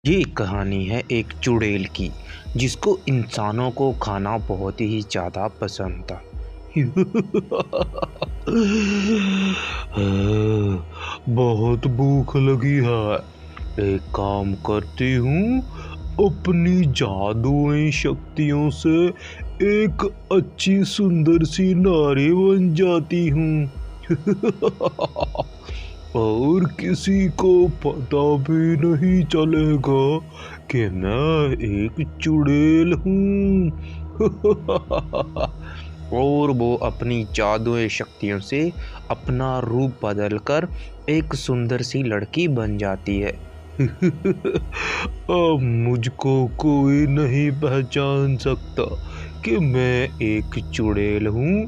ये एक कहानी है एक चुड़ैल की जिसको इंसानों को खाना बहुत ही ज़्यादा पसंद था। बहुत भूख लगी है। एक काम करती हूँ, अपनी जादुई शक्तियों से एक अच्छी सुंदर सी नारी बन जाती हूँ। और किसी को पता भी नहीं चलेगा कि मैं एक चुड़ैल हूँ। और वो अपनी जादुई शक्तियों से अपना रूप बदलकर एक सुंदर सी लड़की बन जाती है। अब मुझको कोई नहीं पहचान सकता कि मैं एक चुड़ैल हूँ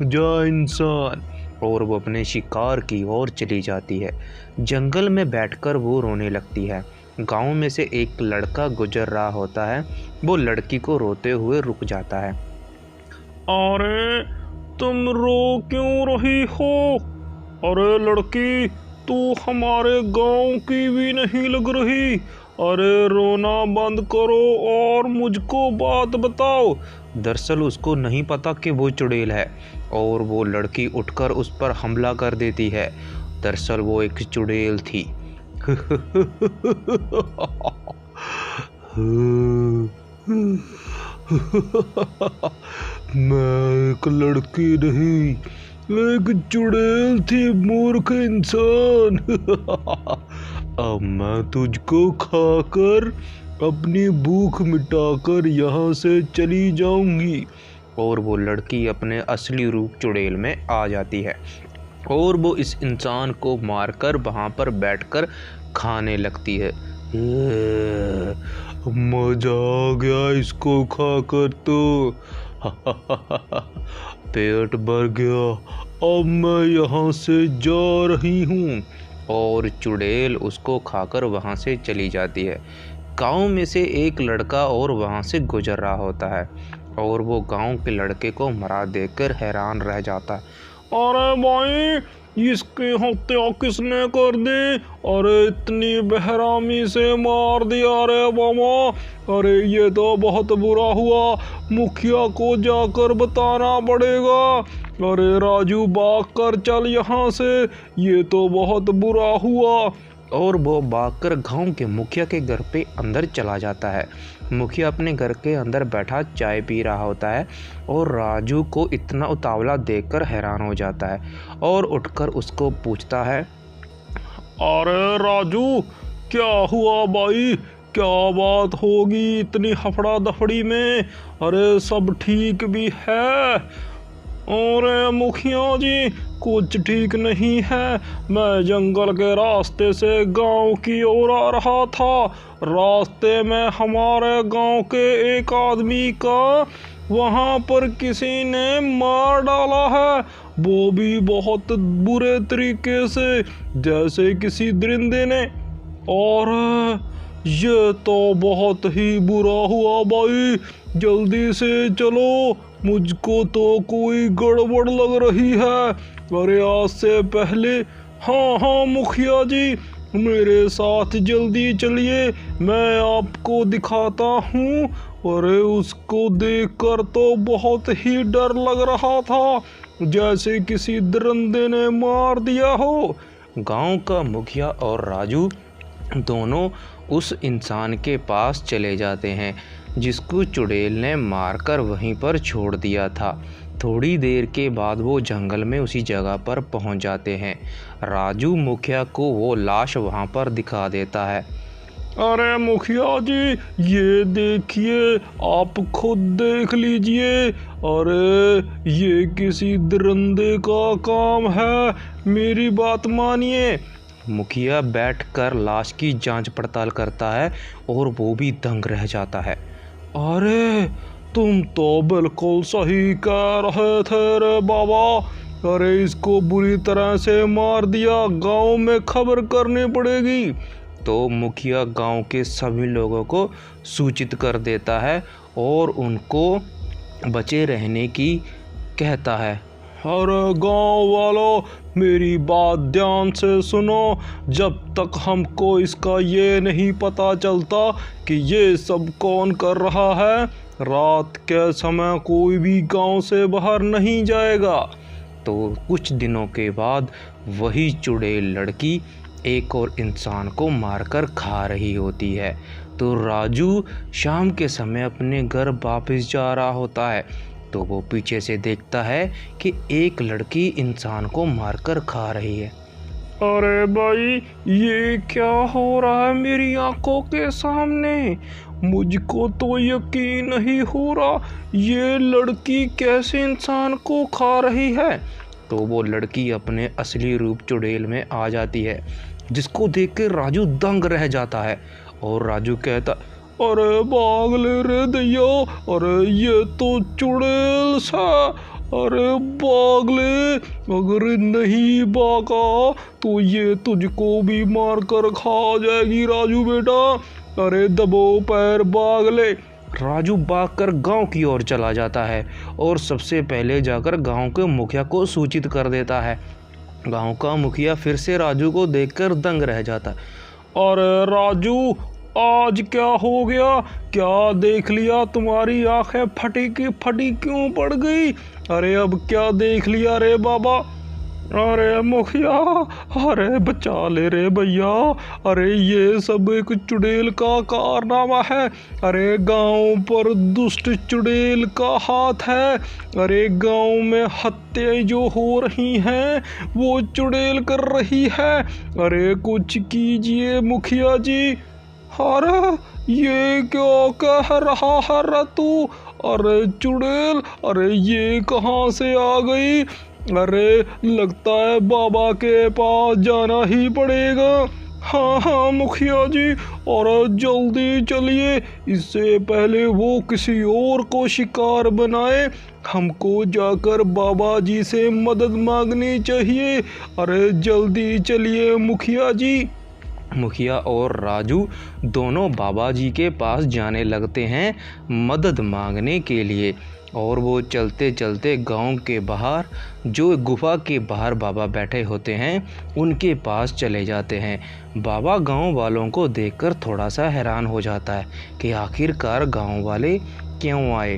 या इंसान। और वो अपने शिकार की ओर चली जाती है। जंगल में बैठकर वो रोने लगती है। गांव में से एक लड़का गुजर रहा होता है। वो लड़की को रोते हुए रुक जाता है। अरे तुम रो क्यों रही हो? अरे लड़की, तू हमारे गांव की भी नहीं लग रही। अरे रोना बंद करो और मुझको बात बताओ। दरअसल उसको नहीं पता कि वो चुड़ैल है और वो लड़की उठकर उस पर हमला कर देती है। दरअसल वो एक चुड़ैल थी। मैं एक लड़की नहीं, एक चुड़ैल थी, मूर्ख इंसान। अब मैं तुझको खाकर अपनी भूख मिटाकर यहाँ से चली जाऊंगी। और वो लड़की अपने असली रूप चुड़ैल में आ जाती है और वो इस इंसान को मारकर वहाँ पर बैठकर खाने लगती है। मजा आ गया इसको खाकर तो। पेट भर गया, अब मैं यहाँ से जा रही हूँ। और चुड़ैल उसको खाकर वहाँ से चली जाती है। गांव में से एक लड़का और वहाँ से गुजर रहा होता है और वो गांव के लड़के को मरा देखकर हैरान रह जाता है। अरे भाई, इसकी हत्या किसने कर दी? अरे इतनी बेहरामी से मार दिया रे बाबा। अरे ये तो बहुत बुरा हुआ, मुखिया को जाकर बताना पड़ेगा। अरे राजू, भाग कर चल यहाँ से, ये तो बहुत बुरा हुआ। और वो भागकर गांव के मुखिया के घर पे अंदर चला जाता है। मुखिया अपने घर के अंदर बैठा चाय पी रहा होता है और राजू को इतना उतावला देखकर हैरान हो जाता है और उठकर उसको पूछता है। अरे राजू, क्या हुआ भाई? क्या बात होगी इतनी हफड़ा दफड़ी में? अरे सब ठीक भी है? अरे मुखिया जी, कुछ ठीक नहीं है। मैं जंगल के रास्ते से गांव की ओर आ रहा था। रास्ते में हमारे गांव के एक आदमी का वहां पर किसी ने मार डाला है, वो भी बहुत बुरे तरीके से, जैसे किसी दरिंदे ने। और ये तो बहुत ही बुरा हुआ भाई, जल्दी से चलो, मुझको तो कोई गड़बड़ लग रही है। अरे आज से पहले, हाँ हाँ मुखिया जी, मेरे साथ जल्दी चलिए, मैं आपको दिखाता हूँ। अरे उसको देखकर तो बहुत ही डर लग रहा था, जैसे किसी दरिंदे ने मार दिया हो। गांव का मुखिया और राजू दोनों उस इंसान के पास चले जाते हैं जिसको चुड़ैल ने मारकर वहीं पर छोड़ दिया था। थोड़ी देर के बाद वो जंगल में उसी जगह पर पहुंच जाते हैं। राजू मुखिया को वो लाश वहां पर दिखा देता है। अरे मुखिया जी, ये देखिए, आप खुद देख लीजिए। अरे ये किसी दरिंदे का काम है, मेरी बात मानिए। मुखिया बैठकर लाश की जांच पड़ताल करता है और वो भी दंग रह जाता है। अरे तुम तो बिल्कुल सही कह रहे थे रे बाबा। अरे इसको बुरी तरह से मार दिया, गांव में खबर करनी पड़ेगी। तो मुखिया गांव के सभी लोगों को सूचित कर देता है और उनको बचे रहने की कहता है। और गांव वालों, मेरी बात ध्यान से सुनो। जब तक हमको इसका ये नहीं पता चलता कि ये सब कौन कर रहा है, रात के समय कोई भी गांव से बाहर नहीं जाएगा। तो कुछ दिनों के बाद वही चुड़ैल लड़की एक और इंसान को मारकर खा रही होती है। तो राजू शाम के समय अपने घर वापस जा रहा होता है, तो वो पीछे से देखता है कि एक लड़की इंसान को मारकर खा रही है। अरे भाई, ये क्या हो रहा है मेरी आंखों के सामने? मुझको तो यकीन नहीं हो रहा, ये लड़की कैसे इंसान को खा रही है। तो वो लड़की अपने असली रूप चुड़ैल में आ जाती है, जिसको देख के राजू दंग रह जाता है। और राजू कहता, अरे भाग ले रे दैया, अरे ये तो चुड़ैल सा, अरे भाग ले, अगर नहीं भागा तो ये तुझको भी मार कर खा जाएगी राजू बेटा, अरे दबो पैर, भाग ले। राजू भागकर गांव की ओर चला जाता है और सबसे पहले जाकर गांव के मुखिया को सूचित कर देता है। गांव का मुखिया फिर से राजू को देखकर दंग रह जाता है। अरे राजू, आज क्या हो गया? क्या देख लिया? तुम्हारी आंखें फटी की फटी क्यों पड़ गई? अरे अब क्या देख लिया रे बाबा? अरे मुखिया, अरे बचा ले रे भैया, अरे ये सब एक चुड़ैल का कारनामा है। अरे गांव पर दुष्ट चुड़ैल का हाथ है। अरे गांव में हत्याएं जो हो रही हैं वो चुड़ैल कर रही है। अरे कुछ कीजिए मुखिया जी। अरे ये क्या कह रहा है रे तू? अरे चुड़ैल, अरे ये कहाँ से आ गई? अरे लगता है बाबा के पास जाना ही पड़ेगा। हाँ हाँ मुखिया जी, और जल्दी चलिए, इससे पहले वो किसी और को शिकार बनाए। हमको जाकर बाबा जी से मदद मांगनी चाहिए। अरे जल्दी चलिए मुखिया जी। मुखिया और राजू दोनों बाबा जी के पास जाने लगते हैं मदद मांगने के लिए। और वो चलते चलते गांव के बाहर, जो गुफा के बाहर बाबा बैठे होते हैं, उनके पास चले जाते हैं। बाबा गांव वालों को देखकर थोड़ा सा हैरान हो जाता है कि आखिरकार गांव वाले क्यों आए।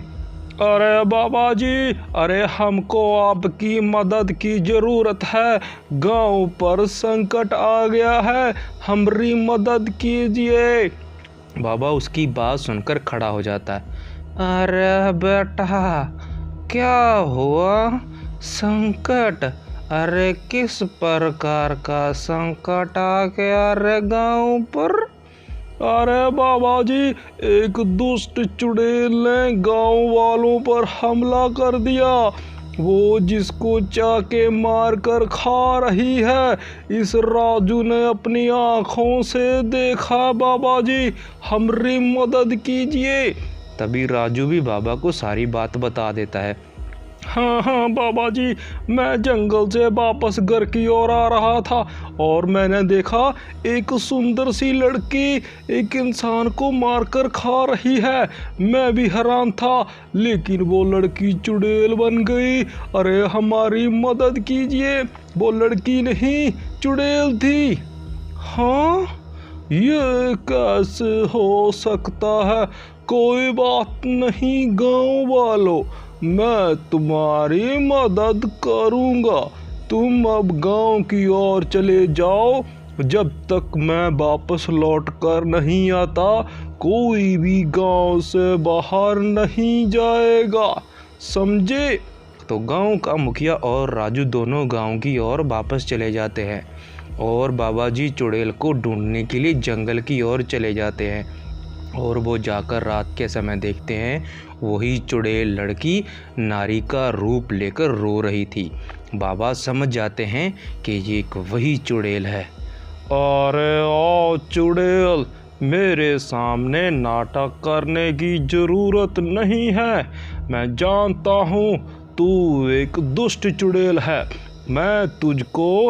अरे बाबा जी, अरे हमको आपकी मदद की ज़रूरत है। गांव पर संकट आ गया है, हमारी मदद कीजिए। बाबा उसकी बात सुनकर खड़ा हो जाता है। अरे बेटा, क्या हुआ? संकट? अरे किस प्रकार का संकट आ गया रे गांव पर? अरे बाबा जी, एक दुष्ट चुड़ैल ने गांव वालों पर हमला कर दिया। वो जिसको चाके मार कर खा रही है, इस राजू ने अपनी आँखों से देखा। बाबा जी, हमारी मदद कीजिए। तभी राजू भी बाबा को सारी बात बता देता है। हाँ हाँ बाबा जी, मैं जंगल से वापस घर की ओर आ रहा था और मैंने देखा एक सुंदर सी लड़की एक इंसान को मारकर खा रही है। मैं भी हैरान था, लेकिन वो लड़की चुड़ैल बन गई। अरे हमारी मदद कीजिए। वो लड़की नहीं, चुड़ैल थी। हाँ, ये कैसे हो सकता है? कोई बात नहीं गांव वालों, मैं तुम्हारी मदद करूंगा। तुम अब गांव की ओर चले जाओ। जब तक मैं वापस लौट कर नहीं आता, कोई भी गांव से बाहर नहीं जाएगा, समझे? तो गांव का मुखिया और राजू दोनों गांव की ओर वापस चले जाते हैं और बाबा जी चुड़ैल को ढूंढने के लिए जंगल की ओर चले जाते हैं। और वो जाकर रात के समय देखते हैं वही चुड़ैल लड़की नारी का रूप लेकर रो रही थी। बाबा समझ जाते हैं कि ये एक वही चुड़ैल है। अरे ओ चुड़ैल, मेरे सामने नाटक करने की ज़रूरत नहीं है। मैं जानता हूँ तू एक दुष्ट चुड़ैल है। मैं तुझको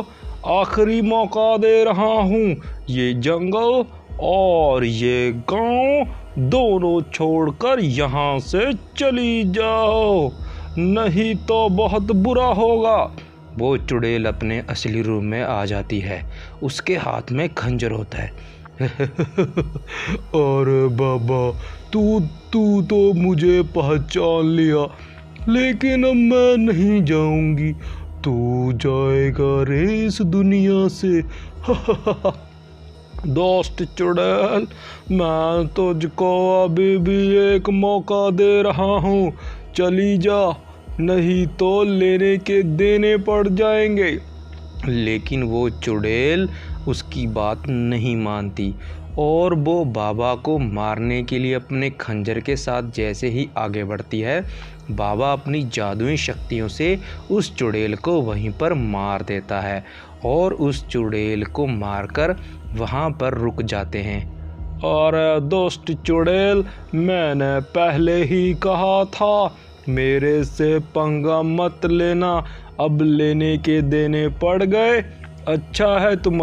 आखिरी मौका दे रहा हूँ। ये जंगल और ये गांव दोनों छोड़कर यहाँ से चली जाओ। नहीं तो बहुत बुरा होगा। वो चुड़ैल अपने असली रूप में आ जाती है। उसके हाथ में खंजर होता है। अरे बाबा, तू तू तो मुझे पहचान लिया, लेकिन अब मैं नहीं जाऊंगी, तू जाएगा रे इस दुनिया से। दोस्त चुड़ैल, मैं तुझको अभी भी एक मौका दे रहा हूँ, चली जा, नहीं तो लेने के देने पड़ जाएंगे। लेकिन वो चुड़ैल उसकी बात नहीं मानती और वो बाबा को मारने के लिए अपने खंजर के साथ जैसे ही आगे बढ़ती है, बाबा अपनी जादुई शक्तियों से उस चुड़ैल को वहीं पर मार देता है और उस चुड़ैल को मारकर वहाँ पर रुक जाते हैं। और दोस्त चुड़ैल, मैंने पहले ही कहा था, मेरे से पंगा मत लेना, अब लेने के देने पड़ गए। अच्छा है तुम्हारी